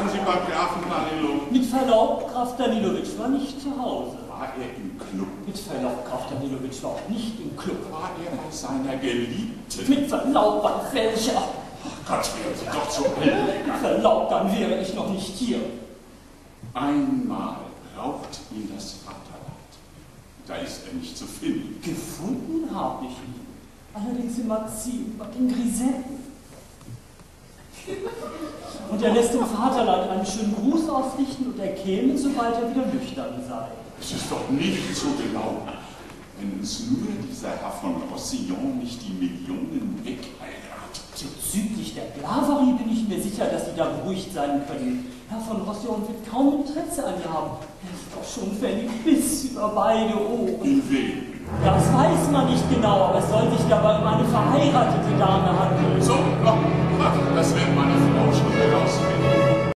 waren Sie beim Grafen Danilo? Mit Verlaub, Graf Danilowitsch war nicht zu Hause. War er im Club? Mit Verlaub, Graf Danilowitsch war auch nicht im Club. War er bei seiner Geliebten? Mit Verlaub, bei welcher? Ach Gott, wären Sie doch zu hell. Mit Verlaub, dann wäre ich noch nicht hier. Einmal braucht ihn das Vaterland. Da ist er nicht zu finden. Gefunden habe ich ihn. Allerdings im Maxim, in Grisette. Und er lässt dem Vaterland einen schönen Gruß ausrichten und er käme, sobald er wieder nüchtern sei. Es ist doch nicht zu glauben, wenn uns nur dieser Herr von Rossillon nicht die Millionen wegheiratet. Bezüglich der Blaverie bin ich mir sicher, dass Sie da beruhigt sein können. Herr von Rossillon wird kaum Interesse an ihr haben. Er ist doch schon fällig bis über beide Ohren. In wen? Das weiß man nicht genau, aber es soll sich dabei um eine verheiratete Dame handeln. So